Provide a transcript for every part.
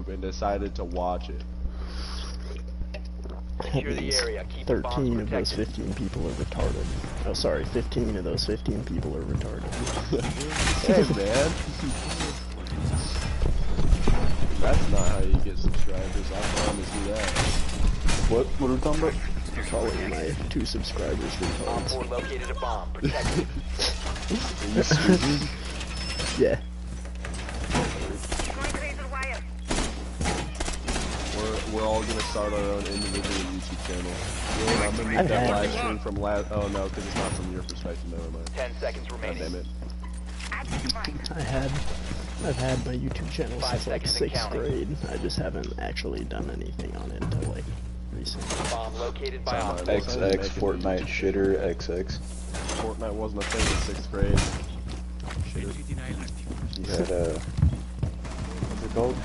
YouTube and decided to watch it. Secure the area. Keep the bombs 13 of those protected. 15 people are retarded. Oh, sorry, 15 of those 15 people are retarded. Hey, man. That's not how you get subscribers, I promise you that. What are we talking about? Calling my 2 subscribers Op 4 retards. located a bomb. Protect it. Are you stupid? Yeah. We're all gonna start our own individual YouTube channel. Yeah, I'm gonna make that live stream from last. Oh no, because it's not from your perspective. Never mind. 10 seconds God remaining. damn it. I've had my YouTube channel 5 since like seconds and 6th counting. grade. I just haven't actually done anything on it until like recently. Bomb located by Op 4. XX Fortnite shitter XX. Fortnite wasn't a thing in 6th grade. You had what's it called?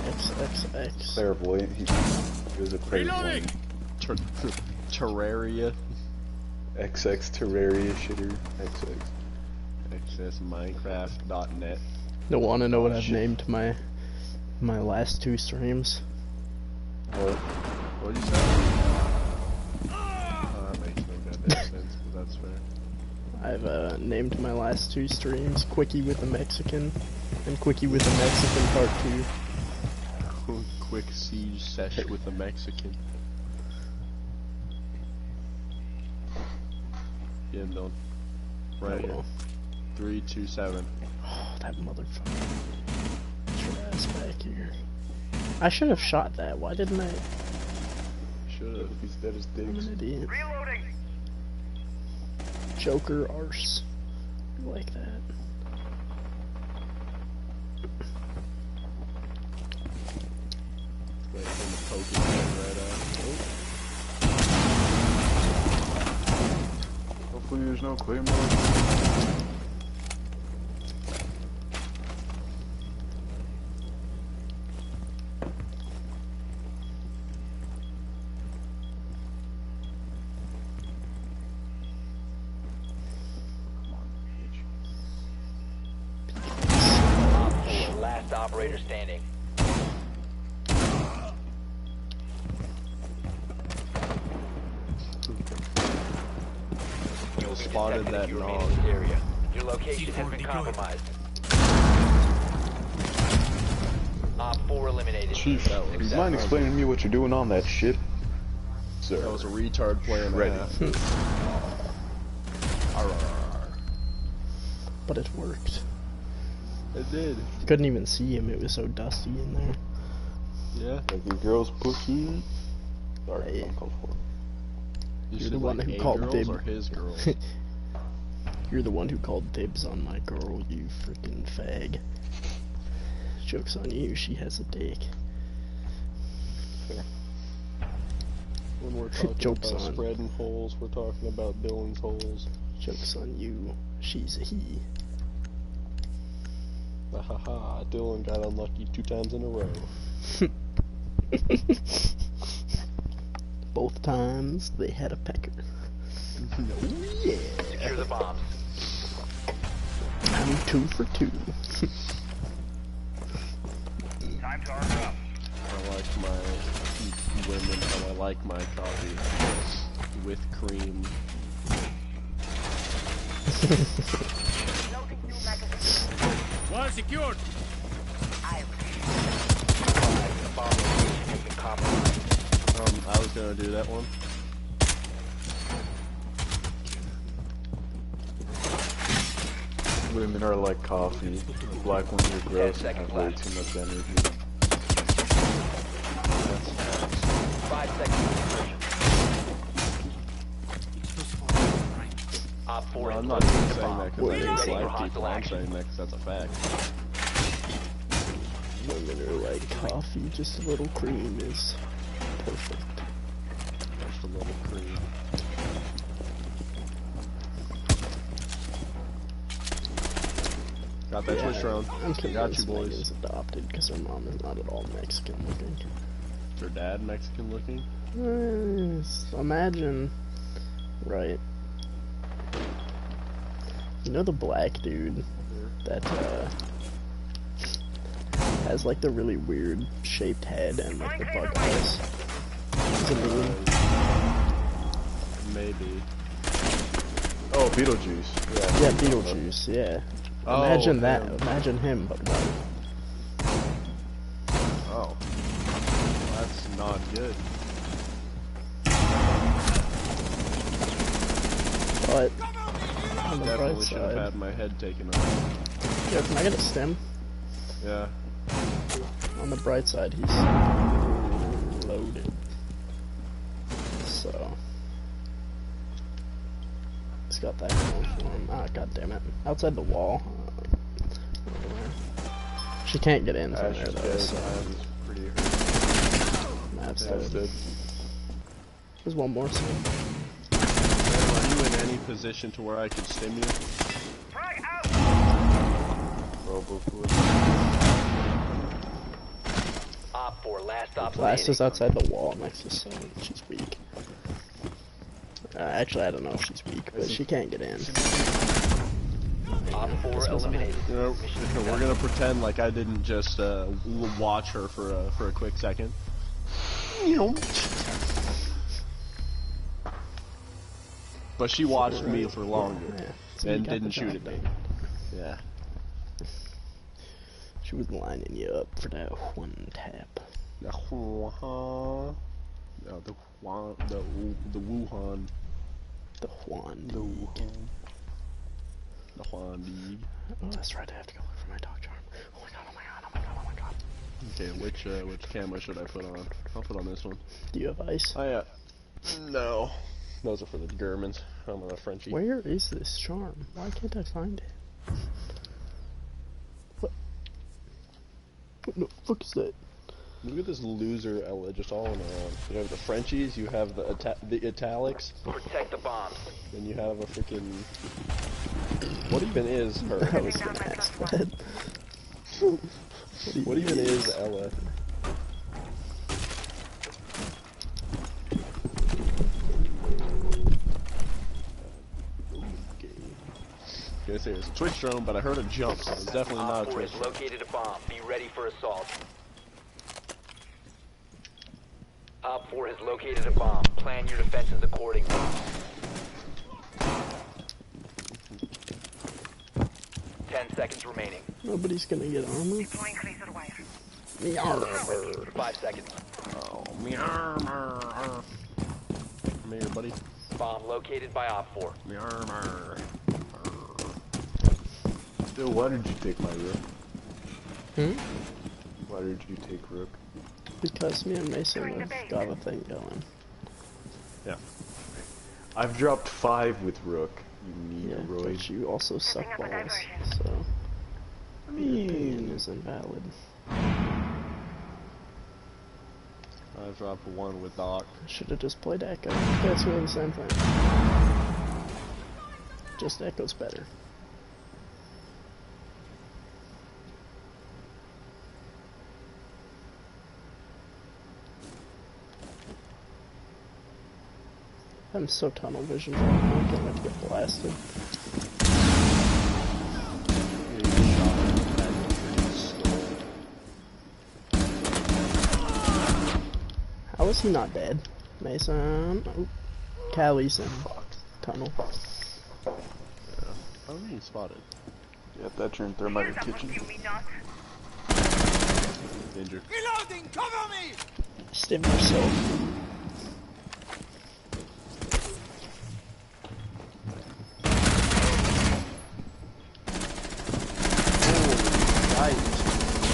XXX. Clairvoyant. He was a clairvoyant. Terraria. XX Terraria shitter XX. accessminecraft.net. Don't want to know what I've named my last 2 streams? What? What'd you say? Oh, that makes no goddamn sense, but that's fair. I've named my last 2 streams Quickie with the Mexican and Quickie with the Mexican Part 2. Quick siege sesh with a Mexican. Get him done. Right here. 3, 2, 7. Oh, that motherfucker. Get your ass back here. I should have shot that. Why didn't I? Should've. He's dead as I'm dicks. an idiot. Joker arse. I like that. Wait for him to poke his head right out. Hopefully there's no claymore. Op 4, last operator standing. You'll be Spotted detected that if you remain nog. in this area. Your location has been compromised. Op 4 eliminated. Chief, That was- do you mind explaining to me what you're doing on that ship? Sir. That was a retard playing Ready. that. But it worked. It did. Couldn't even see him. It was so dusty in there. Yeah. Like your girl's pussy. Sorry, Hey. I'm called for. You You're said the one like who a called girls Dib. or his girls? You're the one who called dibs on my girl, you freaking fag. Joke's on you, she has a dick. When we're talking Joke's about on. spreading holes, we're talking about Dylan's holes. Joke's on you, she's a he. Haha, Dylan got unlucky 2 times in a row. Both times they had a pecker. Yeah. Secure the bombs. I'm 2 for 2. Time to arm up. I like my women, how I like my coffee. With cream. Wall secured. The bomb location has been compromised. I was gonna do that one. Women are like coffee. Black ones are gross and have way too much energy. 5 seconds to insertion. Op 4 No, is I'm not located even the saying bomb. that because I Ready dislike for people. hostile I'm action. saying that because that's a fact. Women are like coffee, just a little cream is perfect. Just a little cream. Got that twitch round. I'm Got you, convinced boys. Megan's adopted because her mom is not at all Mexican looking. Your dad Mexican looking? Imagine, right? You know the black dude that has like the really weird shaped head and like the bug eyes. Is it mean? Maybe. Oh, Beetlejuice. Yeah, Beetlejuice, yeah. Oh, Imagine that. him. Imagine him, but white. Oh. That's not good. But on the bright Definitely should have side. had my head taken off. Yo, can I get a stem? Yeah. On the bright side, he's loaded. So he's got that going for him. Ah, god damn it! Outside the wall. She can't get in from there She's though. dead. So I was pretty hurt. that's Yeah, it's dead. dead. There's one more stem. Are you in any position to where I can stim you? Probably. Op 4, last stop Last standing. is outside the wall next to someone. She's weak. Actually, I don't know if she's weak, but she can't get in. Op 4 This wasn't eliminated. You know, we're gonna pretend like I didn't just watch her for a quick second. You know. But she watched me for longer Yeah, so and you got didn't the shoot job at me. done. Yeah. She was lining you up for that one tap. The Wuhan. No, the Wuhan. The Juan. The Wuhan. The Juan League. Oh, that's right. I have to go look for my dog charm. Oh my god! Oh my god! Oh my god! Oh my god! Okay, which camera should I put on? I'll put on this one. Do you have ice? No. Those are for the Germans. I'm a Frenchie. Where is this charm? Why can't I find it? What? What the fuck is that? Look at this loser Ella just all around. You have the Frenchies, you have the italics, Protect the bombs. then you have a freaking. What even is her? I was gonna ask that. What even is Ella? Gonna say it's a Twitch drone, but I heard a jump, so it's definitely not Op a 4 Twitch has drone. located a bomb. Be ready for assault. Op 4 has located a bomb. Plan your defenses accordingly. Seconds remaining. Nobody's gonna get armor. The armor. 5 seconds. Oh, me armor. Come here, buddy. Bomb located by Op 4. Me armor. Still, why did you take my rook? Hmm? Why did you take rook? Because me and Mason have got a thing going. Yeah. I've dropped 5 with rook. You need Yeah, a roid. but you also suck balls, so your opinion is invalid. I dropped one with Doc. Should have just played Echo. That's really the same thing. Just Echo's better. I'm so tunnel vision. I can't wait to get blasted. How is he not dead? Mason. Oh. Callie's in tunnel. I don't even spotted. Yeah, that's your thermite in kitchen. Danger. Reloading! Cover me! Stim yourself.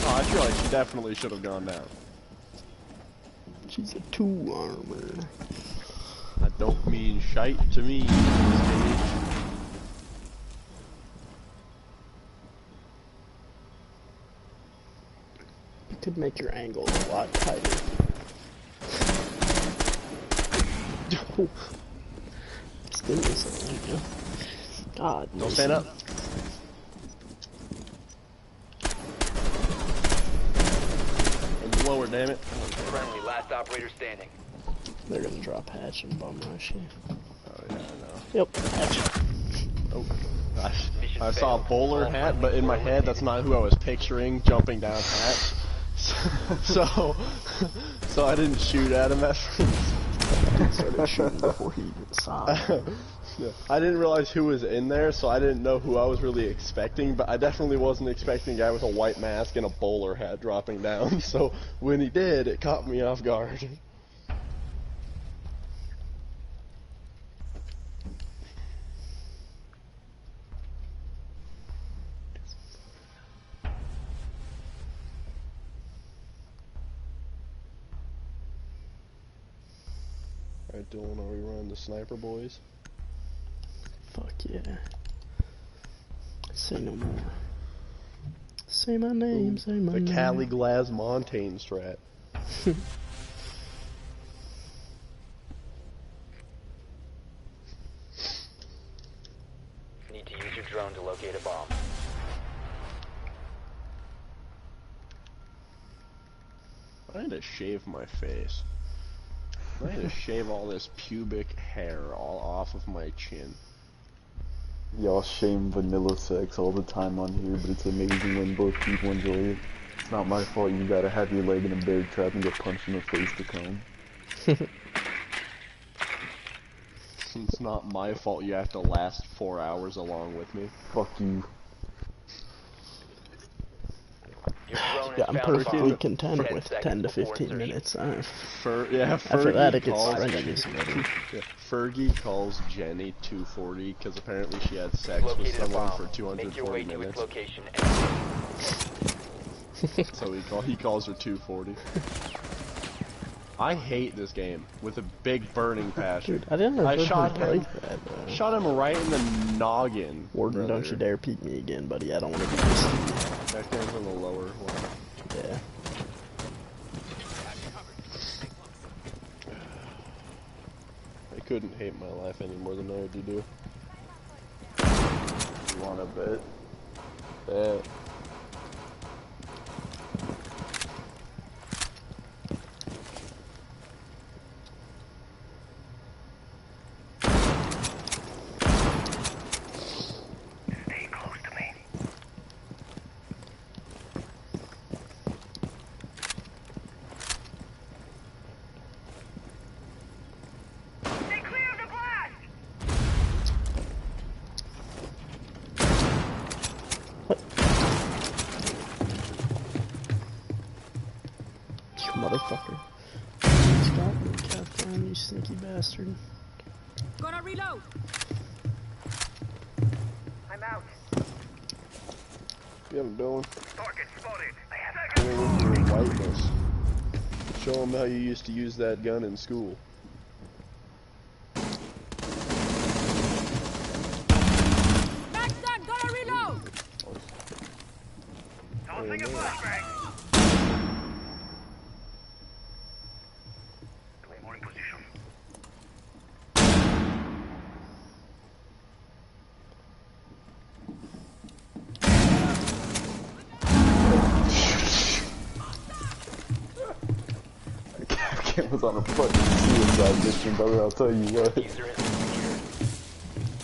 Oh, I feel like she definitely should have gone down. She's a 2 armor. I don't mean shite to me. You could make your angles a lot tighter. Stim yourself. God. Don't stand up. And lower, damn it. Friendly, last operator standing. They're gonna drop hatch and bum rush you. Oh yeah, I know. Yep, hatch. Oh, I saw a bowler hat, but in my head, that's not who I was picturing jumping down hatch. So I didn't shoot at him at first. Started shooting before he even saw it. I didn't realize who was in there, so I didn't know who I was really expecting, but I definitely wasn't expecting a guy with a white mask and a bowler hat dropping down, so when he did, it caught me off guard. Alright, Dylan, are we running the sniper boys? Fuck yeah. Say no more. Say my name, say my name. The Cali Glass Montaigne strat. Need to use your drone to locate a bomb. I need to shave my face. I need to shave all this pubic hair all off of my chin. Y'all shame vanilla sex all the time on here, but it's amazing when both people enjoy it. It's not my fault you gotta have your leg in a bear trap and get punched in the face to come. It's not my fault you have to last 4 hours along with me. Fuck you. Your drone Yeah, has I'm found a perfectly bomb. content 10 with seconds 10 to before 15 insertion. minutes. After that, it gets strenuous already. Fergie calls Jenny 240 because apparently she had sex with Located a someone bomb. for Make your way 240 to its minutes. location and So he calls her 240. I hate this game with a big burning passion. Dude, I didn't know I Hood shot him. like that, Shot him right in the noggin. Warden, brother. don't you dare peek me again, buddy. I don't want to be this. That comes on the lower one. Yeah. I couldn't hate my life any more than I already do. You wanna bet? Bet. Motherfucker. Stop me, Captain, you sneaky bastard. Gonna reload. I'm out. Get him, Dylan. Target spotted. I have Show him your whiteness. Show him how you used to use that gun in school. Back done. Gonna reload. tossing a flashbang. Claymore in position. Captain was on a fucking suicide mission, brother, I'll tell you what. user has been secured.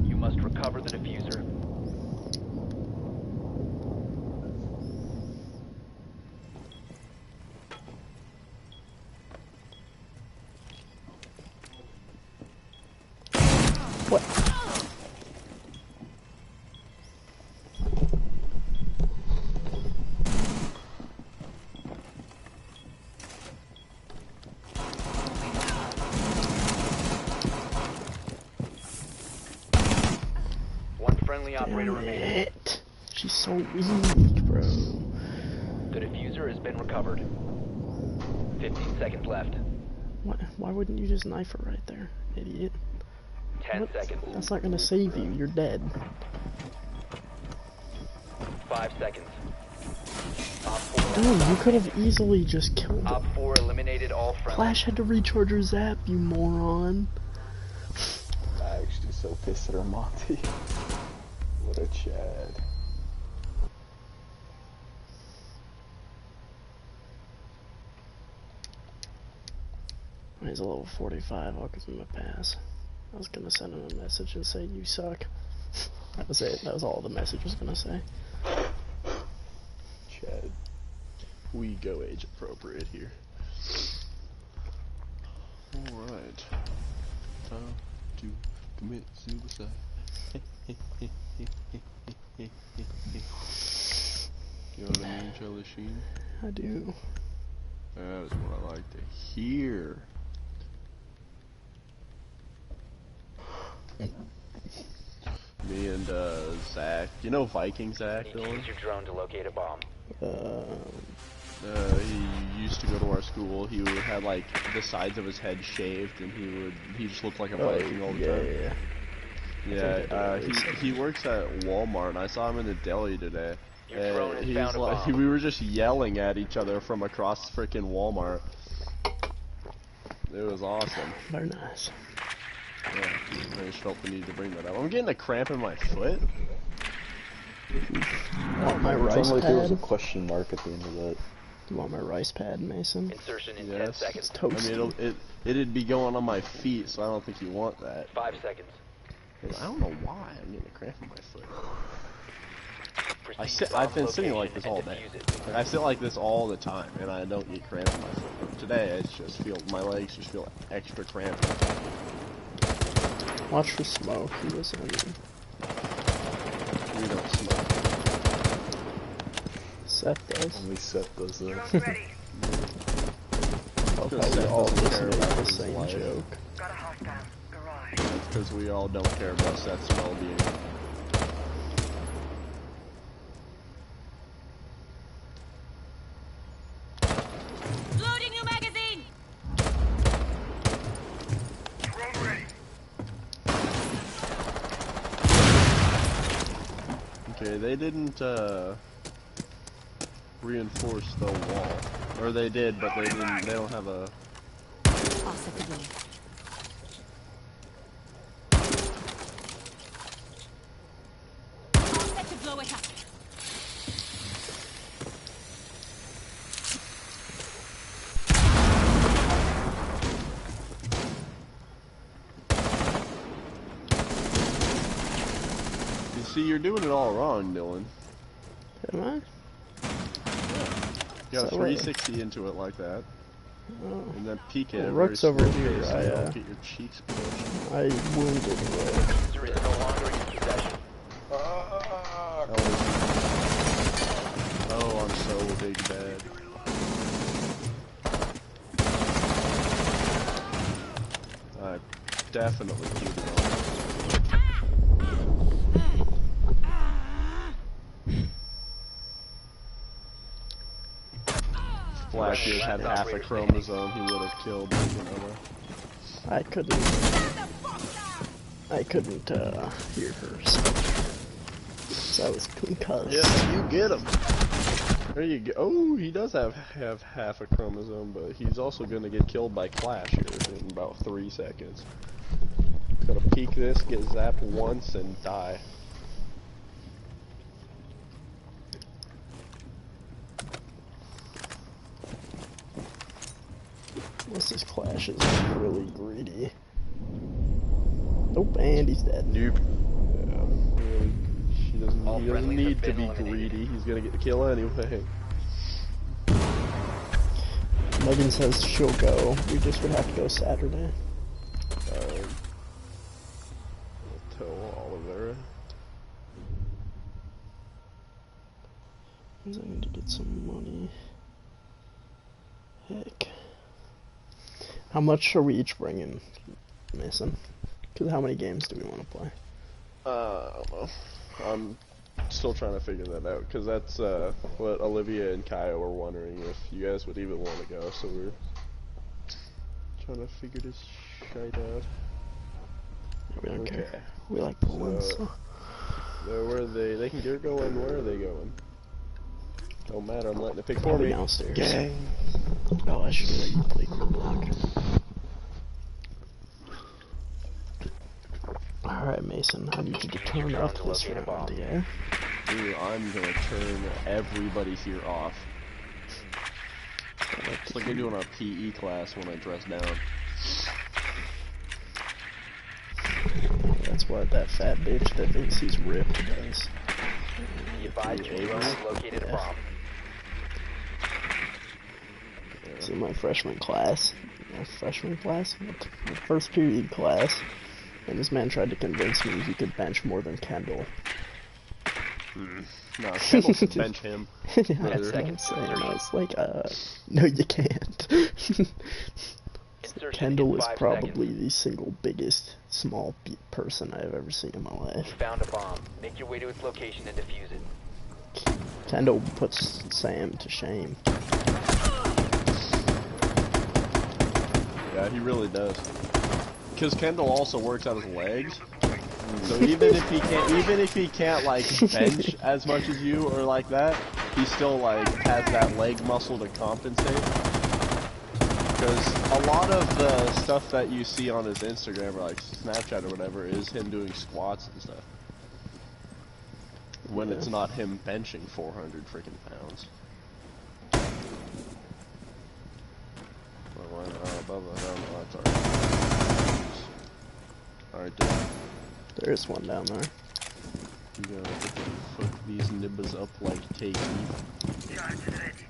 You must recover the diffuser. What? One friendly operator Damn remaining. it. She's so weak, bro. The diffuser has been recovered. 15 seconds left. Why wouldn't you just knife her right there, idiot? 10 What? seconds. That's not gonna save you. You're dead. 5 seconds. Op 4, Dude, you could have easily just killed Op her. 4 eliminated all friendly. Flash had to recharge her zap, you moron. I'm actually so pissed at her, Monty. What a Chad. He's a level 45, I'll give him a pass. I was gonna send him a message and say you suck. That was it. That was all the message was gonna say. Chad, we go age appropriate here. Alright. Time to commit suicide. You know what I mean, Charlie Sheen? I do. That is what I like to hear. Me and Zach. You know Viking Zach, Need to Dylan? use your drone to locate a bomb. He used to go to our school. He had like the sides of his head shaved, and he just looked like a Viking all the time. Yeah, he works at Walmart, and I saw him in the deli today. Your drone has He's found a like, bomb. we were just yelling at each other from across freaking Walmart. It was awesome. Very nice. Yeah, I just felt the need to bring that up. I'm getting a cramp in my foot. Want my It rice sounded like there was a pad? question mark at the end of that. You want my rice pad, Mason? Insertion in 10 Yes. seconds. It's I mean, toasty. it'd be going on my feet, so I don't think you want that. 5 seconds. I don't know why I'm getting a cramp in my foot. Proceed to I've bomb been sitting like location this all and day. defuse it. Like, I sit like this all the time, and I don't get cramps in my foot. Today, I just feel my legs just feel extra cramped. Watch for smoke. He was in. We don't smoke. Seth does. Only Seth does that. Drone's ready. Love Because how we Seth all doesn't listen care to about the his same life. joke. Got a hostile. Garage. Because we all don't care about Seth's well-being. Loading new magazine. Drone ready. Okay, they didn't reinforce the wall, or they did, but they didn't. They don't have a. I'll set the blow. I'll set to blow it up. You see, you're doing it all wrong, Dylan. Am I? You got So, 360 into it like that, Oh. and then peek it. Well, at a very Rook's over slow here, pace so I, you don't get your cheeks pushed. I wounded Rook. User is no longer in your possession. Oh, I'm so big bad. I definitely queued it on. Blackbeard had half a chromosome, he would have killed Vanilla. I couldn't hear her. So I was concussed. Yeah, you get him. There you go. Oh, he does have half a chromosome, but he's also gonna get killed by Clash here in about 3 seconds. Gotta peek this, get zapped once, and die. This Clash is really greedy. Nope, and he's dead. Nope. Yeah, really, he doesn't All friendlies need have to been be eliminated. greedy. He's gonna get the kill anyway. Megan says she'll go. We just would have to go Saturday. I'll tell Oliver. Means I need to get some money. Heck. How much are we each bringing, Mason? Because how many games do we want to play? I don't know. I'm still trying to figure that out, because that's what Olivia and Kyle were wondering if you guys would even want to go, so we're trying to figure this shit out. We don't Okay. care. We like pulling, so. Where are they? They can get going. Where are they going? Don't matter. I'm letting it pick for Probably me. downstairs. Gang. Oh, I should let you play Grimlock. Alright, Mason, I need you to turn up this round, yeah? Dude, I'm gonna turn everybody here off. It's like I do in our PE class when I dress down. what that fat bitch that thinks he's ripped does. Be advised your drone has located a bomb. So my freshman class, my first period class, and this man tried to convince me he could bench more than Kendall. No, Kendall can bench him. Yeah, Ten that's what I'm seconds. saying. I was like, no you can't. Insertion Kendall in is 5 probably seconds. the single biggest small person I've ever seen in my life. You found a bomb. Make your way to its location and defuse it. Kendall puts Sam to shame. Yeah, he really does. Because Kendall also works out his legs. So even if he can't like bench as much as you or like that, he still like has that leg muscle to compensate. Because a lot of the stuff that you see on his Instagram or like Snapchat or whatever is him doing squats and stuff. When it's not him benching 400 freaking pounds. Alright, dude. There is one down there. You gotta fuck these nibbas up like KP. Charge is ready.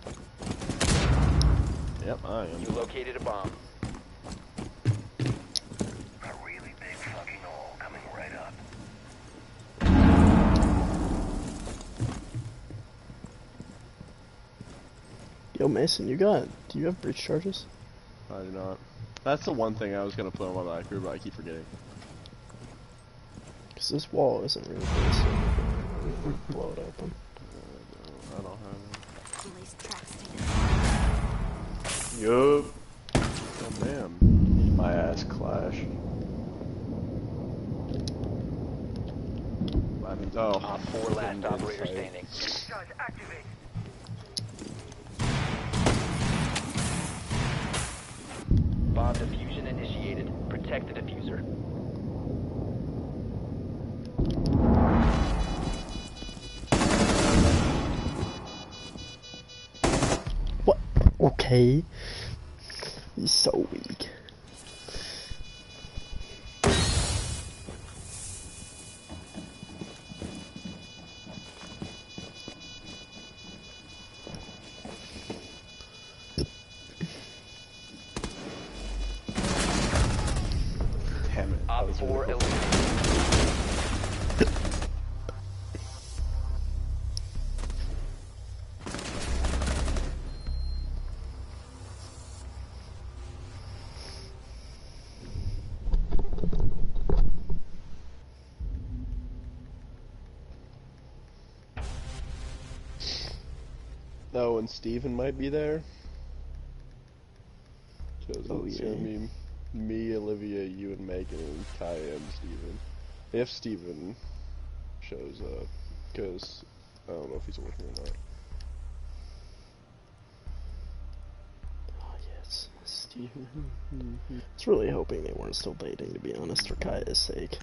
Yep, I am. You located a bomb. A really big fucking hole coming right up. Yo, Mason, do you have breach charges? I do not. That's the one thing I was gonna put on my back here, but I keep forgetting. Because this wall isn't really good, so we can blow it open. I don't have Release tracks Yup. to it. Oh, damn. My ass clash. Oh. Op 4 last operator standing. Charge activate. Bomb diffusion initiated. Protect the diffuser. What? Okay. He's so weak. Damn it. Op 4 eliminated. Oh, and Steven might be there. Because Oh, it's yeah. gonna be me, Olivia, you, and Megan, and Kaya, and Steven. If Steven shows up. Because I don't know if he's working or not. Oh, yes, Steven. I was really hoping they weren't still dating, to be honest, for Kaya's sake.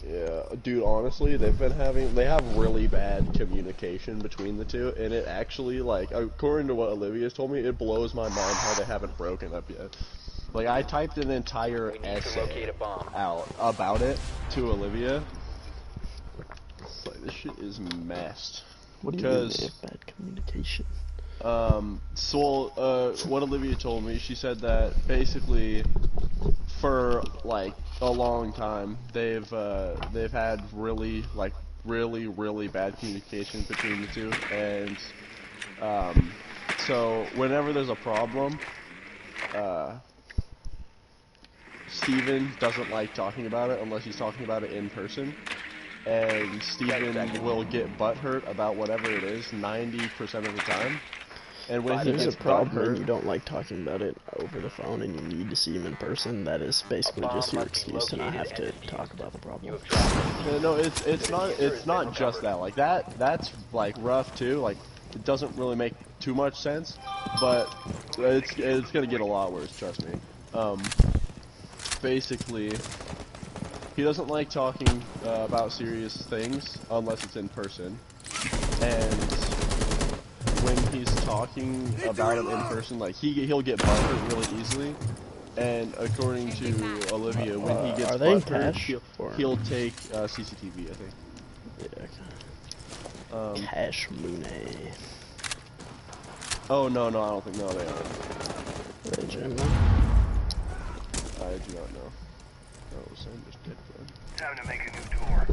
Yeah, dude, honestly, they have really bad communication between the two, and it actually, like, according to what Olivia's told me, it blows my mind how they haven't broken up yet. Like, I typed an entire We need to essay locate a bomb. out about it to Olivia. It's like, this shit is messed. What do you mean they Because, have bad communication? what Olivia told me, she said that basically for like a long time they've had really bad communication between the two, and so whenever there's a problem, Steven doesn't like talking about it unless he's talking about it in person. And Steven will get butthurt about whatever it is 90% of the time. And when he There's gets a problem and butthurt, you don't like talking about it over the phone and you need to see him in person. That is basically just your excuse to not have to talk about the problem. no, it's not just that. Like that's like rough too. Like it doesn't really make too much sense, but it's gonna get a lot worse. Trust me. Basically, he doesn't like talking about serious things unless it's in person, and when he's talking about it in person, like he'll get bothered really easily, And according to Olivia, when he gets are they in butthurt, cash, or- he'll take CCTV, I think. Yeah, Cash Mooney. Oh no, I don't think. No, they aren't. Ray Jim. I do not know. Oh, so I'm just dead friend. Time to make a new door.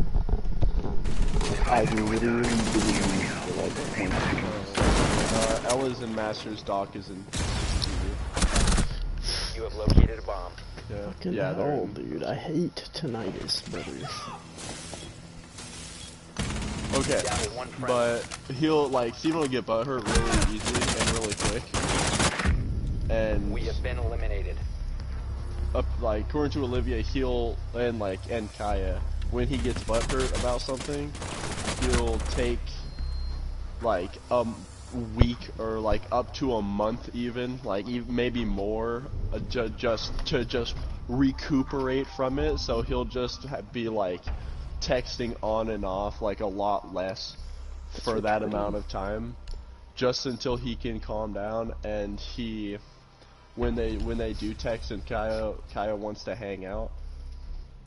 I literally didn't for like 20 seconds. Ella's in Masters, Doc is in CCTV. You have located a bomb. Yeah, Fucking yeah, they're hell, in. dude. I hate tinnitus, brother. Okay, Down to one friend. but he'll, like, Steven will get butthurt really easily and really quick. And, We have been eliminated. like, according to Olivia, he'll, and Kaya, when he gets butthurt about something, he'll take, like, a week or, like, up to a month even, like, maybe more, just to recuperate from it, so he'll just be, like, texting on and off, like, a lot less for that amount of time, just until he can calm down. And when they do text and Kaya wants to hang out,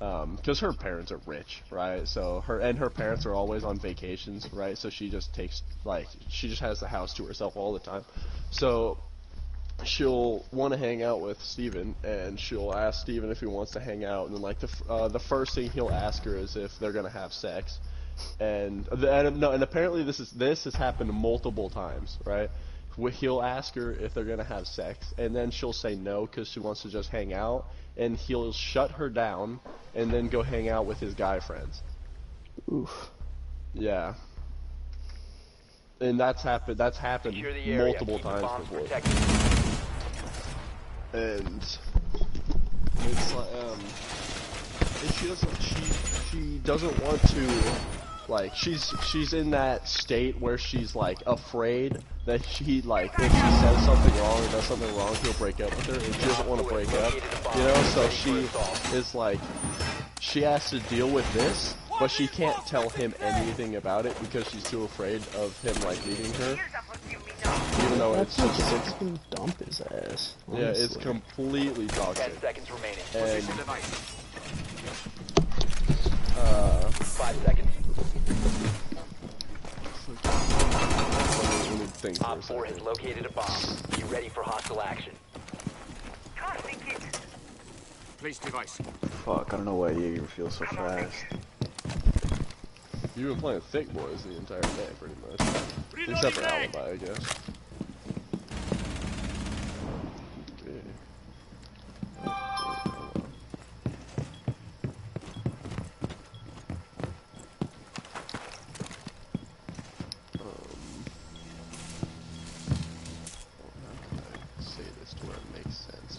because her parents are rich, right? So her parents are always on vacations, right? So she just she just has the house to herself all the time. So she'll want to hang out with Steven, and she'll ask Steven if he wants to hang out, and then, like, the first thing he'll ask her is if they're gonna have sex, and apparently this has happened multiple times, right? He'll ask her if they're gonna have sex, and then she'll say no because she wants to just hang out, and he'll shut her down, and then go hang out with his guy friends. Oof. Yeah. And that's happened Secure the area. multiple Keep the times bombs before. protected. And it's like, and she doesn't want to, like, she's in that state where she's, like, afraid that she, like, if she says something wrong or does something wrong, he'll break up with her, and she doesn't want to break up, you know, so she is, like, she has to deal with this, but she can't tell him anything about it because she's too afraid of him, like, leaving her, even though it's That's just, like fucking dump his ass. yeah, it's honestly. completely 10 toxic. seconds remaining. And 5 seconds. let me think for Op a 4 has second. located a bomb. Be ready for hostile action. Place device. Fuck, I don't know why Jaeger feels so fast. You've been playing Thick Boys the entire day, pretty much. Except for Alibi, I guess. Okay. How can I say this to where it makes sense?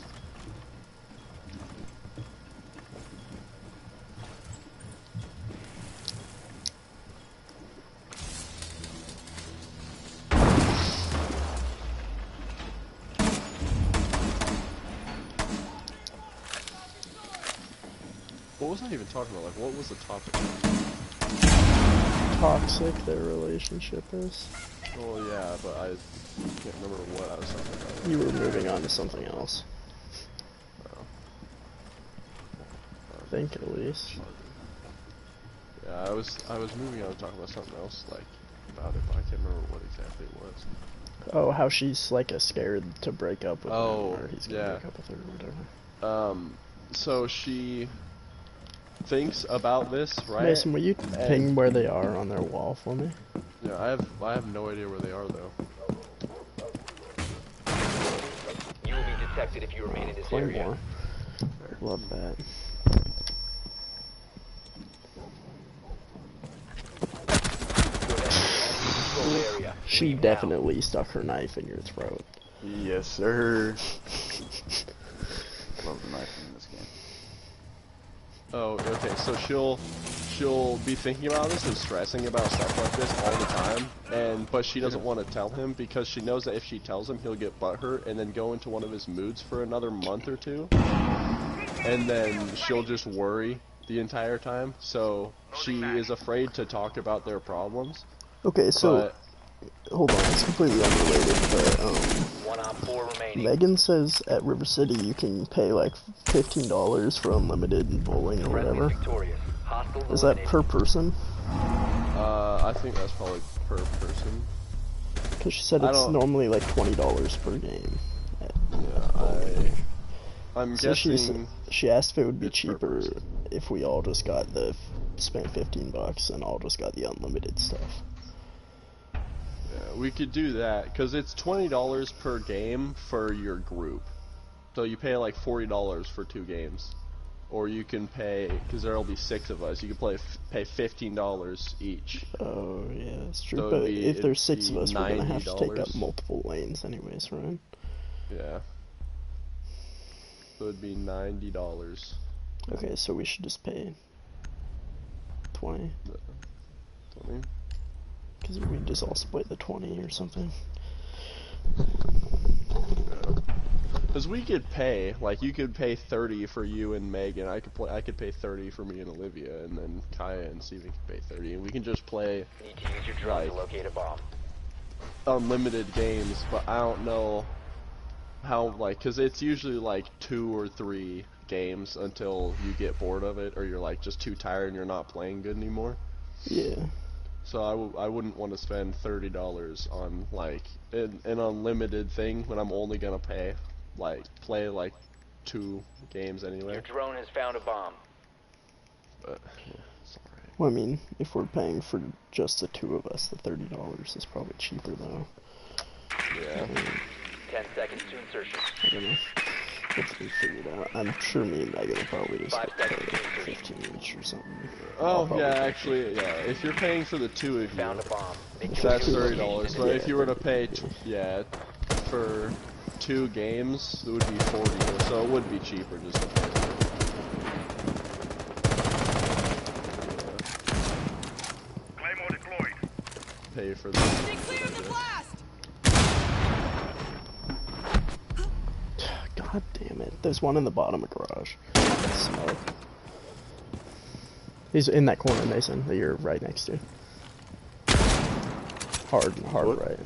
What was I even talking about? Like, what was the topic? Toxic their relationship is. Oh yeah, but I can't remember what I was talking about. You were moving on to something else. Oh. I think at least. Yeah, I was moving on to talking about something else, like, about it, but I can't remember what exactly it was. Oh, how she's like scared to break up with him, or he's gonna yeah. break up with her or whatever. So she thinks about this, right? Mason, will you ping where they are on their wall for me? Yeah, I have no idea where they are though. You will be detected if you remain in this area. Claymore. Love that. Control area. She Leave now. definitely stuck her knife in your throat. Yes, sir. Love the knife in this game. Oh, okay, so she'll be thinking about this and stressing about stuff like this all the time, but she doesn't want to tell him because she knows that if she tells him, he'll get butthurt and then go into one of his moods for another month or two, and then she'll just worry the entire time, so she is afraid to talk about their problems. Okay, so hold on, it's completely unrelated, but, One op 4 remaining. Megan says at River City you can pay like $15 for unlimited bowling or Friendly whatever. victorious. Hostiles Is that eliminated. per person? I think that's probably per person. Because she said I it's don't- normally like $20 per game. Yeah, I'm So guessing. she asked if it would be it's per cheaper person. if we all just got spent $15 and all just got the unlimited stuff. Yeah, we could do that because it's $20 per game for your group. So you pay like $40 for 2 games, or you can pay because there'll be 6 of us. You can pay $15 each. Oh yeah, that's true. So but it'd if there's be 6 of us, we're gonna have to take up $90. multiple lanes anyways, right? Yeah. So it'd be $90. Okay, so we should just pay 20. 20. Because we just all split the 20 or something. Because we could pay, like, you could pay 30 for you and Megan. I could pay 30 for me and Olivia, and then Kaya and Steven could pay 30, and we can just play Need to use your drone to locate a bomb. unlimited games. But I don't know how, like, because it's usually like 2 or 3 games until you get bored of it, or you're like just too tired and you're not playing good anymore. Yeah. So I wouldn't want to spend $30 on like an unlimited thing when I'm only gonna play like 2 games anyway. Your drone has found a bomb. But yeah, it's alright. Well, I mean, if we're paying for just the 2 of us, the $30 is probably cheaper though. Yeah. 10 seconds to insertion. I don't know. Hopefully figure it out. I'm sure me and Megan will probably just 5 pay seconds to insertion. 15 each or something. Oh I'll probably yeah, pay actually yeah. If you're paying for the 2 of you, Found a bomb. Make your that's way to the $30. location But and if you were to pay for 2 games, it would be 40. So it would be cheaper just to pay. Claymore deployed. Pay for the. Stay clear of the blast! God damn it. There's one in the bottom of garage. Smoke. He's in that corner, Mason, that you're right next to. Hard What? right.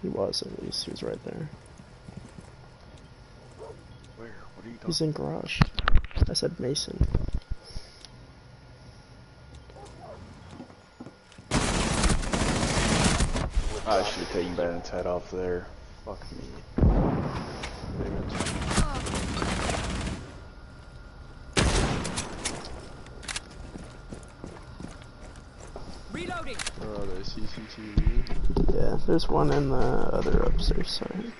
He was, at least. He was right there. Where? What are you He's talking in garage. I said Mason. I should have taken Bennett's head off there. Fuck me. Reloading! Oh, the CCTV. Yeah, there's one in the other upstairs, sorry.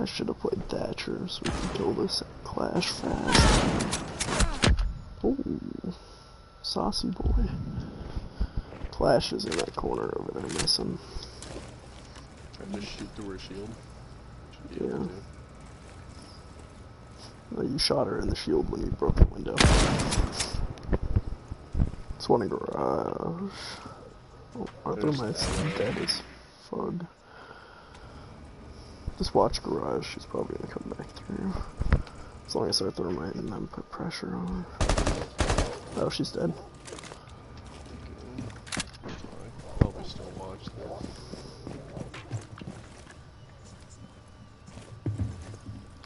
I should have played Thatcher so we can kill this Clash fast. Ooh, saucy boy. Clash is in that corner over there, Mason. I just shoot through her shield. Should be able Yeah. to. Oh, you shot her in the shield when you broke the window. It's one in garage. Oh, Arthur There's might that one. dead as fug. Just watch garage, she's probably gonna come back through. As long as our thermite and then put pressure on her. Oh, she's dead. I'll probably still watch this.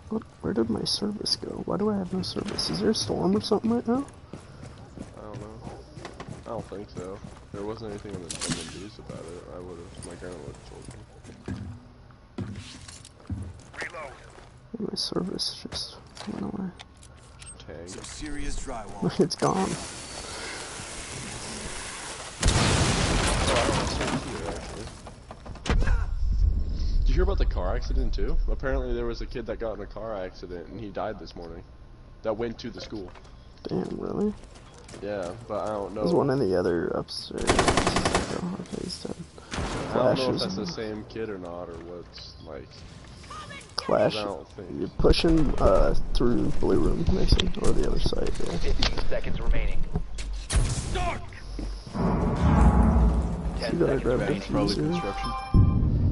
What? Where did my service go? Why do I have no service? Is there a storm or something right now? I don't know. I don't think so. There wasn't anything in the news about it. I would have. My grandma would have told me. Reload. My service just went away. Tag. Some serious drywall. It's gone. Did you hear about the car accident too? Apparently there was a kid that got in a car accident and he died this morning. That went to the school. Damn, really? Yeah, but I don't know. There's one in the other upstairs. Oh, okay, he's dead. I don't know if Flashes that's the and- same kid or not, or what's like. Clash. I don't think. You're pushing through blue room, Mason, or the other side. Yeah. 15 seconds remaining. So 10 you gotta seconds grab remaining. Probably diffuser. construction.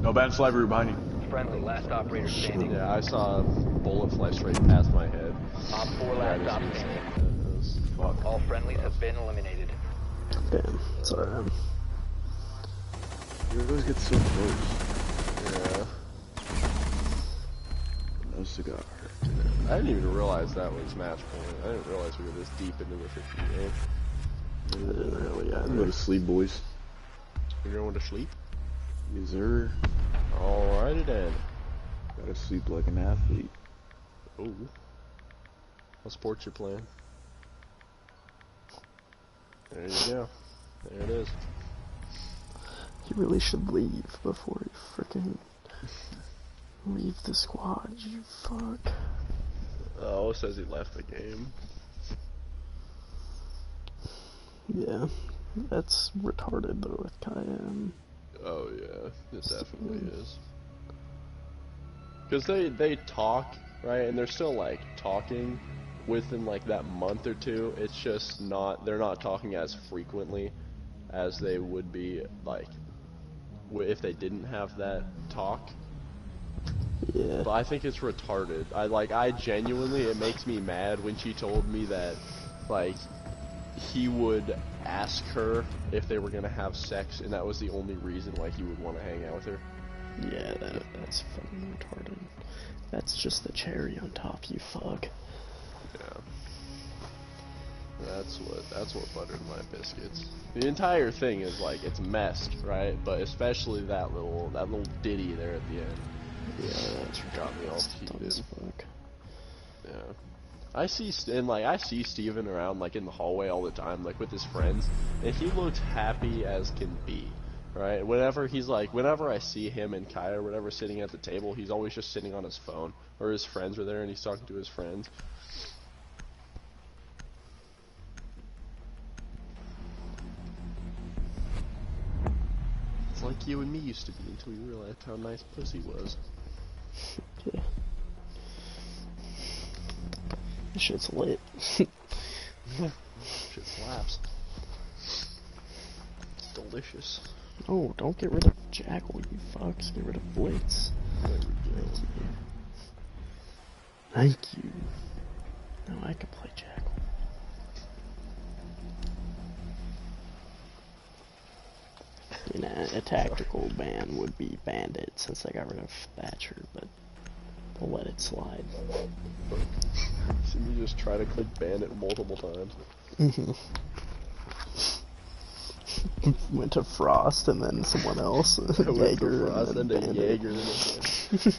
No, Ben's library behind you. Friendly, last operator standing. Yeah, I saw a bullet fly straight past my head. Op 4 last op standing. It was Fuck. All friendlies have been eliminated. Damn, sorry. You always get so close. Yeah. No cigar. I didn't even realize that was match point. I didn't realize we were this deep into the 50 game. I didn't really Go either. to sleep, boys. You're going to sleep? Yes, sir. Alrighty then. Gotta sleep like an athlete. Ooh. What sport you playing? There you go. There it is. You really should leave before you freaking leave the squad, you fuck. Oh, it says he left the game. Yeah, that's retarded though with Kayam. Oh yeah, it definitely is. Because they talk, right, and they're still like talking within like that month or two. It's just not, they're not talking as frequently as they would be like if they didn't have that talk. Yeah. But I think it's retarded. I genuinely, it makes me mad when she told me that like he would ask her if they were gonna have sex, and that was the only reason why he would want to hang out with her. Yeah, that's fucking retarded. That's just the cherry on top, you fuck. Yeah. That's what buttered my biscuits. The entire thing is like, it's messed, right? But especially that little ditty there at the end. Yeah, that's Got me all dumb heated. as fuck. Yeah. I see Steven around like in the hallway all the time, like with his friends, and he looks happy as can be, right? Whenever I see him and Kai or whatever sitting at the table, he's always just sitting on his phone, or his friends are there and he's talking to his friends. It's like you and me used to be until you realized how nice pussy was. Yeah. This shit's lit. Shit slaps. It's delicious. Oh, don't get rid of Jackal, you fucks. Get rid of Blitz. There we go. Thank you. Now I can play Jackal. You know, a tactical ban would be Bandit since I got rid of Thatcher, but I'll let it slide. See me just try to click Bandit multiple times. Went to Frost and then someone else. I went to Jaeger Frost and then to Bandit. Jaeger and then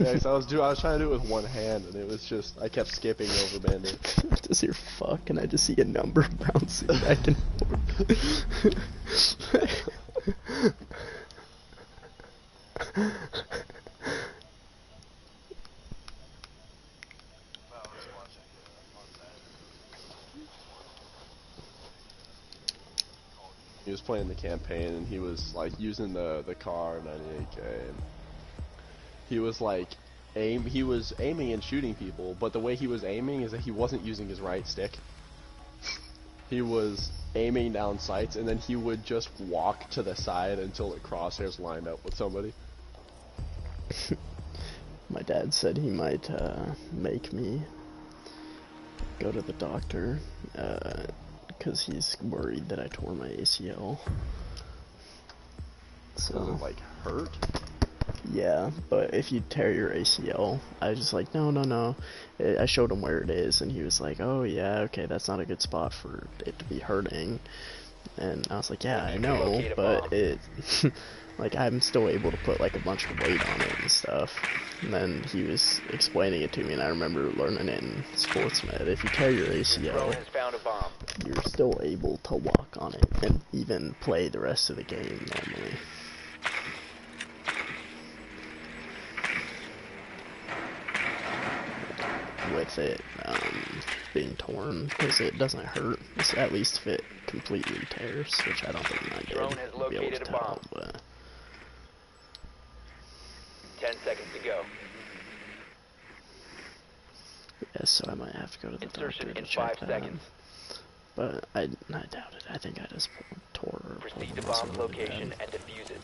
yeah, 'cause I was trying to do it with one hand, and it was just, I kept skipping over Bandit. I just hear fuck and I just see a number bouncing back and forth. He was playing the campaign, and he was like using the car 98K, and he was like he was aiming and shooting people, but the way he was aiming is that he wasn't using his right stick. He was aiming down sights, and then he would just walk to the side until the crosshairs lined up with somebody. My dad said he might make me go to the doctor because he's worried that I tore my ACL. Does it So like hurt? yeah, but if you tear your ACL, I was just like, no. I showed him where it is, and he was like, oh yeah, okay, that's not a good spot for it to be hurting. And I was like, yeah, I know, Locate a but bomb. it, like, I'm still able to put like a bunch of weight on it and stuff. And then he was explaining it to me, and I remember learning it in sports med. If you tear your Drone ACL, has found a bomb. you're still able to walk on it and even play the rest of the game normally. With it being torn, because it doesn't hurt. It's at least if it completely tears, which I don't think mine did. Drone has You'll be able located to a tell, bomb. but 10 seconds to go. yeah, so I might have to go to the Insertion doctor to in check 5 that. seconds. But I doubt it. I think I just tore or Proceed pulled to a muscle bomb's really location bad. and defuse it.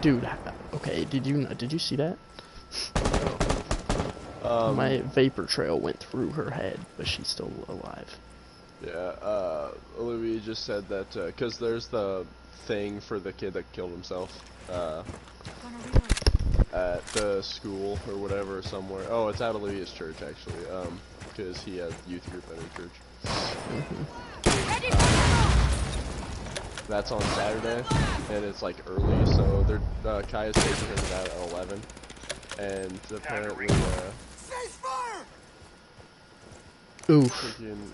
Dude, okay, did you see that? My vapor trail went through her head, but she's still alive. Yeah, Olivia just said that, cause there's the thing for the kid that killed himself, at the school or whatever somewhere. Oh, it's at Olivia's church actually, cause he had youth group at her church. That's on Saturday, and it's like early, so they're, Kaya's taking her to that at 11, and apparently, Oof. freaking,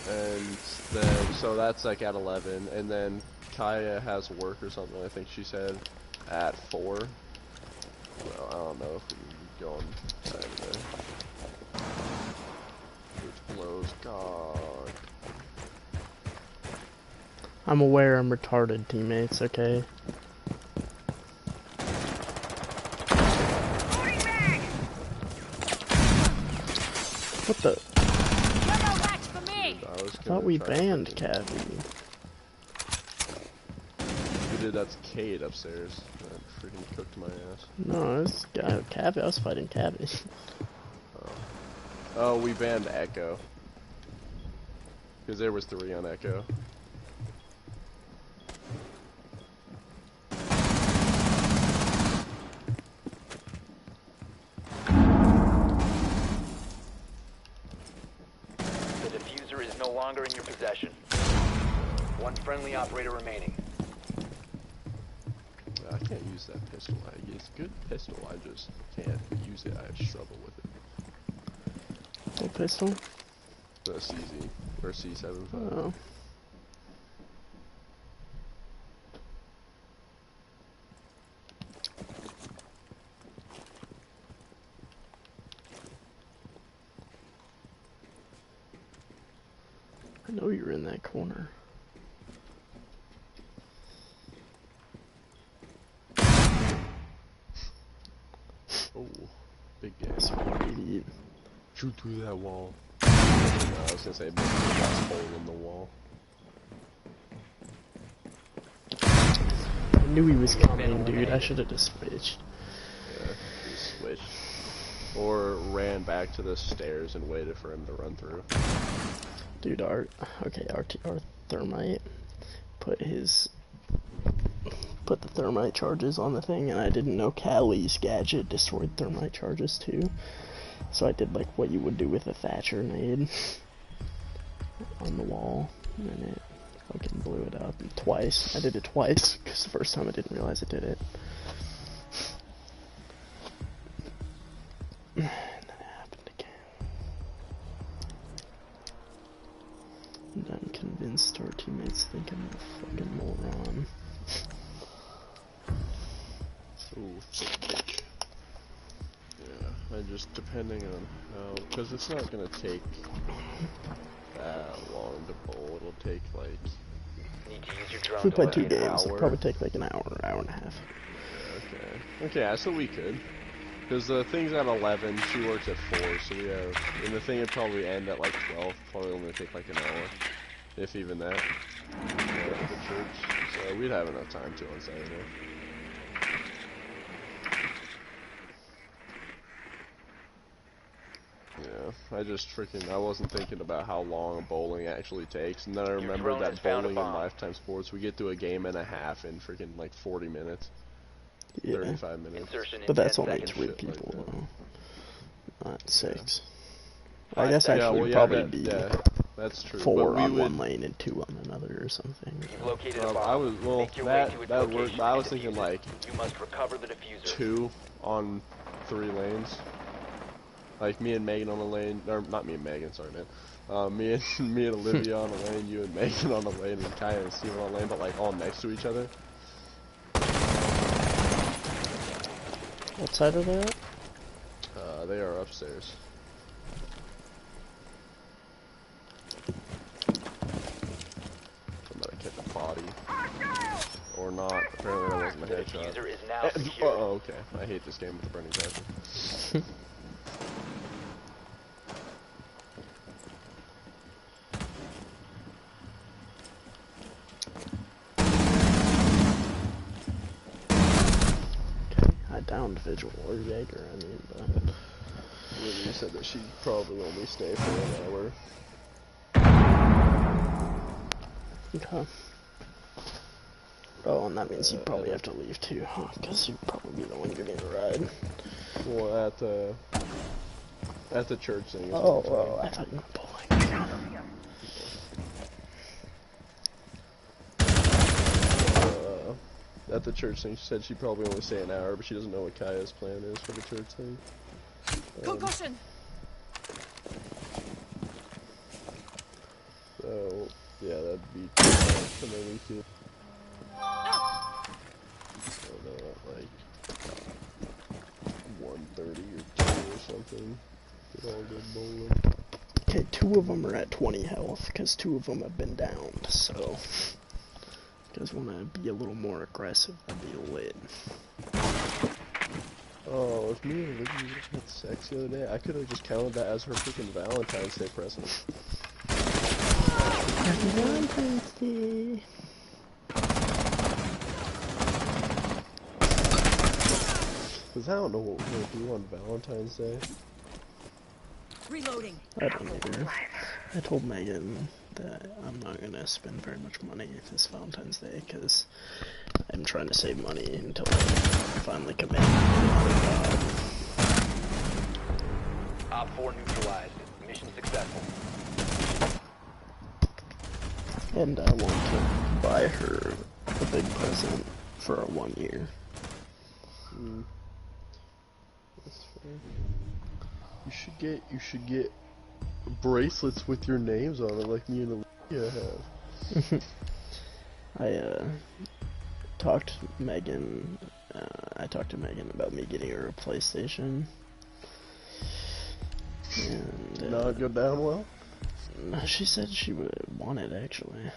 and then, so that's like at 11, and then Kaya has work or something, I think she said, at 4. Well, I don't know if we can go on Saturday. Which blows, God. I'm aware I'm retarded, teammates, okay? What the? I thought we banned Cavi. Who did? That's Cade upstairs. That freaking cooked my ass. No, it's Cavi. I was fighting Cavi. Oh, we banned Echo. Because there was 3 on Echo. The diffuser is no longer in your possession. One friendly operator remaining. I can't use that pistol. It's a good pistol. I just can't use it. I struggle with it. What pistol? The CZ or C75. Oh. I know you're in that corner. Oh, big game. Smart idiot. Shoot through that wall. No, I was gonna say, but that's hole in the wall. I knew he was coming, dude. I should have just switched. Yeah, just switched. Or ran back to the stairs and waited for him to run through. Dude, our thermite put the thermite charges on the thing, and I didn't know Callie's gadget destroyed thermite charges too. So I did like what you would do with a Thatcher nade on the wall, and then it fucking blew it up twice. I did it twice because the first time I didn't realize it did it. And then it happened again. And I'm convinced our teammates think I'm a fucking moron. Ooh, yeah, and just depending on how, because it's not gonna take that long to bowl. It'll take like. Need to use your drone If we to played 2 locate a games, it'd probably take like an hour and a half. Okay. Okay, yeah, so we could. Because the thing's at 11, she works at 4, so we have, and the thing would probably end at like 12, probably only take like an hour, if even that, at the church, so we'd have enough time to on Saturday. Yeah, I wasn't thinking about how long bowling actually takes, and then I remembered that bowling in Lifetime Sports, we get to a game and a half in freaking like 40 minutes. Yeah. 35 minutes. But that's only 3 shit people, like though. Not 6. Yeah. I guess actually probably be that's true. 4 on one lane and 2 on another or something. You've located a I bomb. was, well, Make your way to its that would work, location but I was and thinking defuse like it. You must recover the diffuser. 2 on 3 lanes. Like me and Megan on a lane, or not me and Megan, sorry man. Me and Olivia on a lane, you and Megan on a lane, and Kaya and Steven on a lane, but like all next to each other. What side are they at? They are upstairs. Somebody kept a body. Or not. Apparently that wasn't a The headshot. diffuser is now secure. Oh, okay. I hate this game with the burning passion. individual or Jaeger, I mean, but... Olivia said that she'd probably only stay for an hour. Okay. Oh, and that means you'd probably have to leave too, huh? Because you'd probably be the one giving a ride. Well, at the church thing. Is Oh, what I'm well, I thought you were bowling. At the church thing, she said she'd probably only stay an hour, but she doesn't know what Kaya's plan is for the church thing. Concussion. So, yeah, that'd be too much, and then we could... I don't know, at like 1:30 or 2 or something. Get all good bowling. Okay, 2 of them are at 20 health, because 2 of them have been downed, so... If you guys want to be a little more aggressive, that'd be lit. Oh, if me and Olivia had sex the other day, I could have just counted that as her freaking Valentine's Day present. Happy Valentine's Day! Because I don't know what we're going to do on Valentine's Day. Reloading. I don't either. I told Megan that I'm not gonna spend very much money this Valentine's Day because I'm trying to save money until I finally commit. Op 4 neutralized. Mission successful. And I want to buy her a big present for a 1 year. That's fair. You should get bracelets with your names on it like me and Olivia have. I talked to Megan about me getting her a PlayStation. And Not go down well? she said she would want it actually.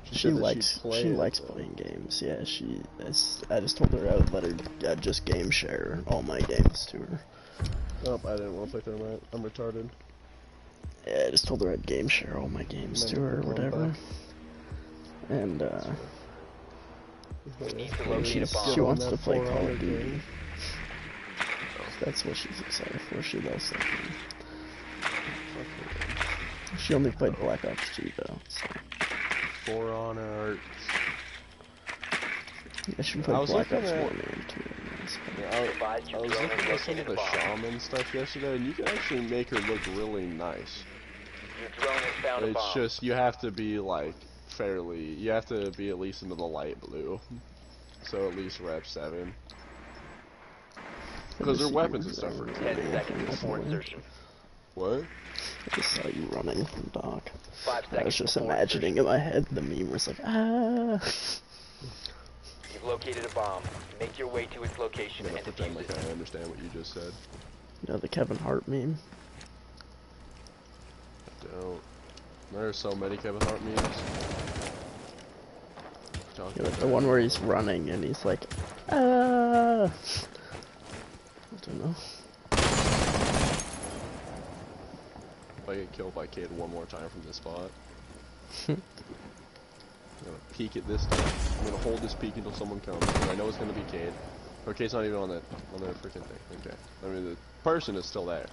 She said that likes she'd play she it, likes though. playing games. Yeah, I just told her I would let her just game share all my games to her. Oh, I didn't want to play Thermite. I'm retarded. Yeah, I just told her I'd game share all my games to her or whatever. And she wants to play Call of Duty. That's what she's excited for. She loves that game. She only played Black Ops 2 though. So. For Honor. Yeah, she I played was Black Ops looking 1 at- and 2. Yeah, I was looking at some of the shaman stuff yesterday, and you can actually make her look really nice. Your drone has found a It's bomb. just, you have to be like, you have to be at least into the light blue. So at least rep 7. Because their weapons and stuff are 10 seconds before insertion. What? I just saw you running from Doc. 5 seconds I was just before imagining in my head the meme was like, ah. You've located a bomb. Make your way to its location I'm gonna and pretend defuse like it. I understand what you just said. You know the Kevin Hart meme? Don't. There are so many Kevin Hart memes. You know, the one where he's running and he's like, ah. I don't know. If I get killed by Cade one more time from this spot. I'm gonna peek at this time. I'm gonna hold this peek until someone comes. And I know it's gonna be Cade. Or Cade's not even on the freaking thing. Okay. I mean, the person is still there.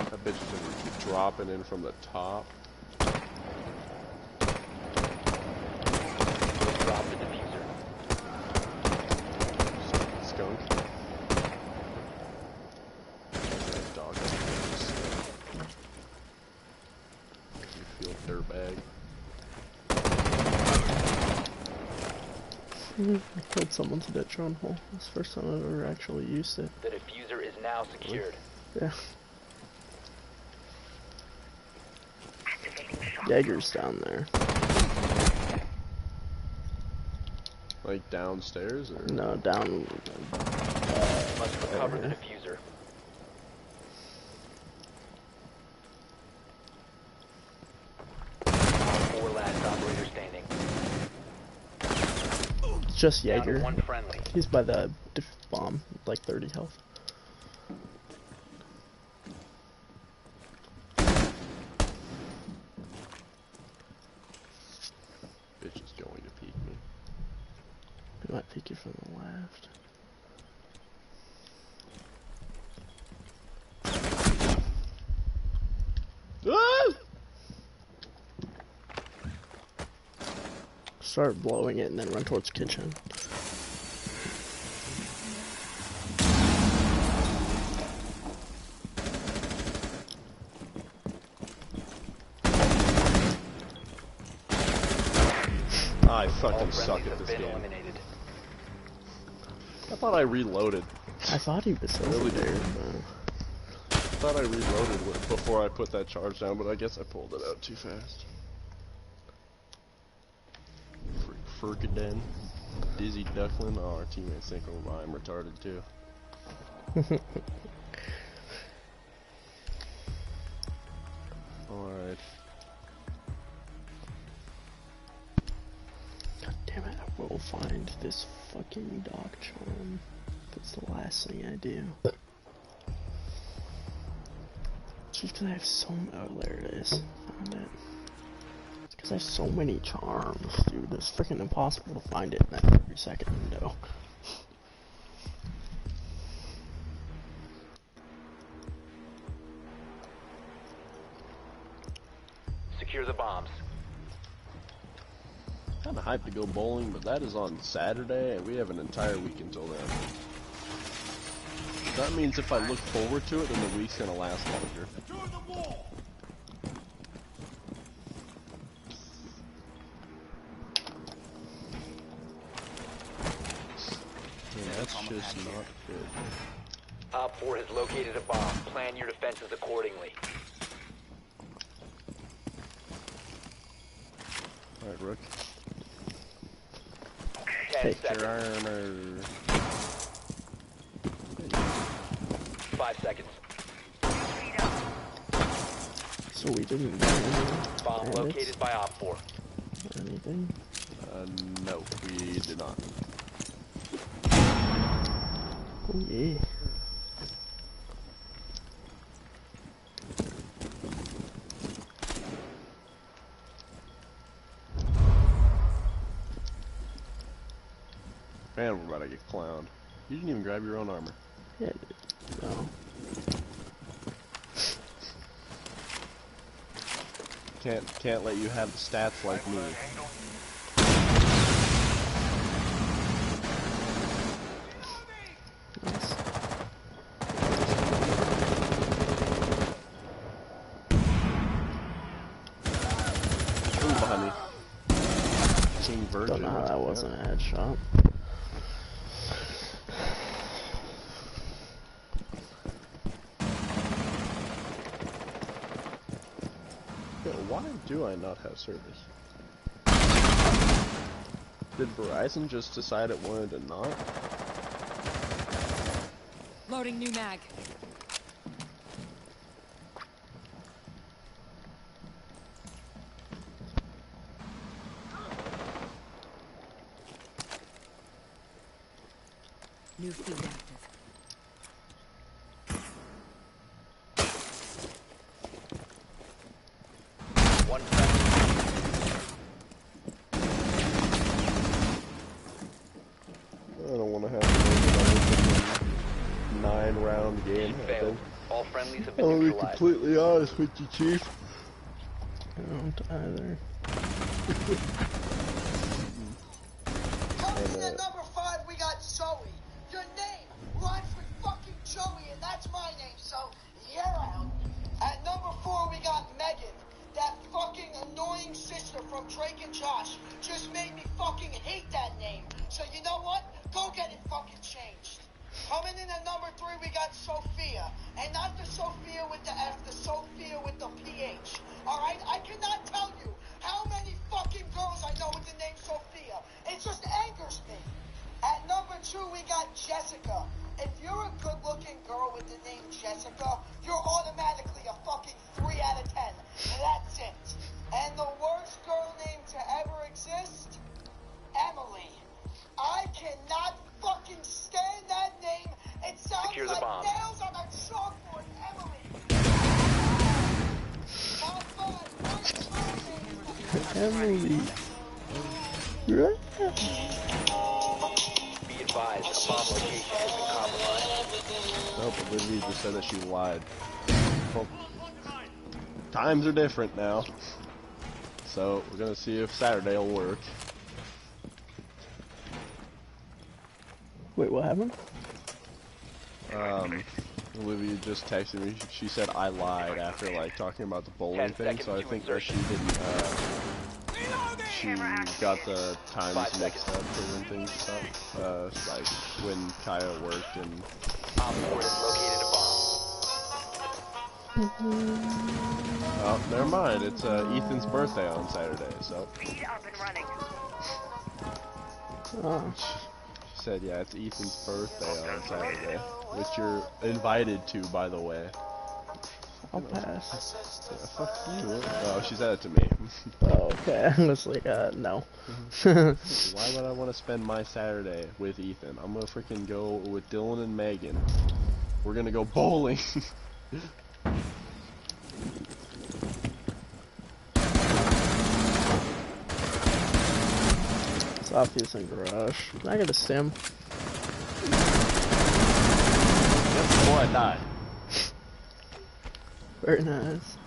That bitch is gonna keep dropping in from the top. Drop the diffuser. Skunk. Dog. You feel dirtbag. I killed someone's dead drone hole. That's the first time I've ever actually used it. The diffuser is now secured. Yeah. Jaeger's down there. Like downstairs or? No, down. Must recover the diffuser. Four last operator standing. It's just Down to Jaeger. one friendly. He's by the bomb, like 30 health. Pick it from the left. Ah! Start blowing it and then run towards kitchen. I fucking suck at this game. Eliminated. I thought I reloaded. I thought he was over Really there. did. I thought I reloaded before I put that charge down, but I guess I pulled it out too fast. Ferkaden, Dizzy Duckland. Oh, our teammates think I'm retarded too. Alright. God damn it, I will find this fucking dog charm. That's the last thing I do. Just because I have so many. Oh, there it is. Found it. It's because I have so many charms, dude. It's freaking impossible to find it in that 30-second window. Secure the bombs. Kinda hyped to go bowling, but that is on Saturday, and we have an entire week until then. That means if I look forward to it, then the week's gonna last longer. Yeah, that's just not good. Op 4 has located a bomb. Plan your defenses accordingly. Alright, Rook. 10 Your seconds. armor. 5 seconds. So we didn't get any Bomb bandits located by Op 4. or anything. No, we did not. Oh yeah. Man, we're about to get clowned. You didn't even grab your own armor. Yeah, no. Can't let you have the stats like me. Nice. Ooh, behind me. King Virgin. Don't know how that wasn't a headshot. Yo, why do I not have service? Did Verizon just decide it wanted to not? Loading new mag. New feed active. One friendly. I don't want to have to make another 9-round game. Failed. All friendlies have I'm been gonna be neutralized. completely honest with you, Chief. I don't either. Coming in at number 5, we got Zoe. Your name rhymes with fucking Joey, and that's my name, so you're out. At number 4, we got Megan. That fucking annoying sister from Drake and Josh just made me fucking hate that name. So you know what? Go get it fucking changed. Coming in at number 3, we got Sophia. And not the Sophia with the F, the Sophia with the PH. Alright? I cannot tell you how many fucking girls I know with the name Sophia. It just angers me. At number 2, we got Jessica. If you're a good-looking girl with the name Jessica, you're automatically a fucking 3 out of 10. That's it. And the worst girl name to ever exist? Emily. I cannot fucking stand that name. It sounds Secure the like bomb. nails on a chalkboard, Emily. Top 5, Emily. Right? advised, a bomb location has been compromised. Nope, Olivia just said that she lied. Well, times are different now. So, we're gonna see if Saturday will work. Wait, what happened? Olivia just texted me. She said I lied after like talking about the bowling 10 thing, so I seconds to think that she didn't. She got the times 5 mixed seconds. up for when things up. Like when Kaya worked and. Op 4 has located a bomb. Oh, never mind. It's Ethan's birthday on Saturday, so. Speed up and running. Oh, She said, yeah, it's Ethan's birthday on Saturday, which you're invited to, by the way. I'll pass. Yeah, fuck you. Oh, she said it to me. Oh, okay. I was like, no. Why would I want to spend my Saturday with Ethan? I'm gonna freaking go with Dylan and Megan. We're gonna go bowling. Sophia's in garage. Can I get a stim? Just before I die. Very nice.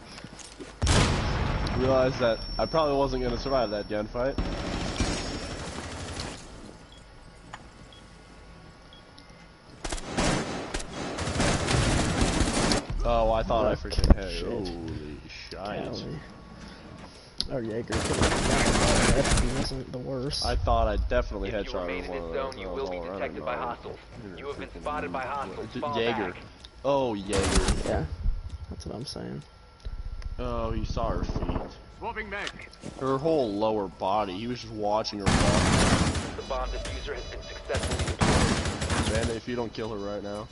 Realized that I probably wasn't gonna survive that gunfight. Oh, I thought I freaking had. Shit. Holy shite. Golly. Our Jaeger that wasn't the worst. I thought I definitely If you headshot remain in one this of zone, those. you I was will be all running detected by on. hostiles. You have been spotted by hostiles. Fall Jaeger. back. Oh, Jaeger. Yeah, that's what I'm saying. Oh, he saw her feet. Swapping back. Her whole lower body. He was just watching her walk. The bomb diffuser has been successfully deployed. Bandit, if you don't kill her right now.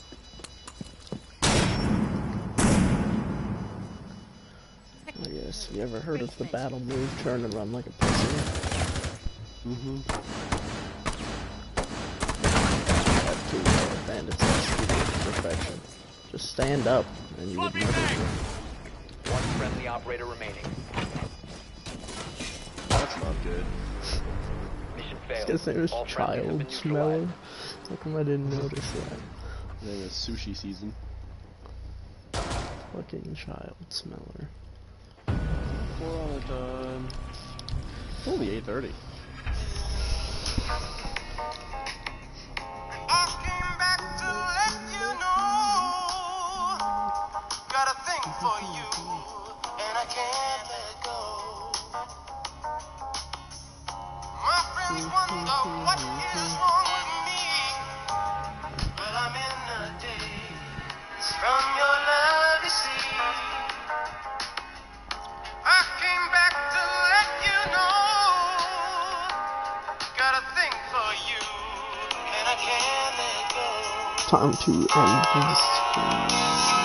I guess. You ever heard of the battle move, turn and run like a pussy? Mm-hmm. That two bandits executed to perfection. Just stand up and you would never. One friendly operator remaining. That's not good. Mission I failed. was gonna say it was All friendlies have been child smeller. neutralized. How come I didn't notice that? Then it's sushi season. Fucking child smeller. We're on time. It's only 8:30. I came back to let you know. Got a thing for you, and I can't let go. My friends wonder what is wrong with me. Well, I'm in a daze from your love, you see. I came back to let you know. Got a thing for you, and I can't let go. Time to end this.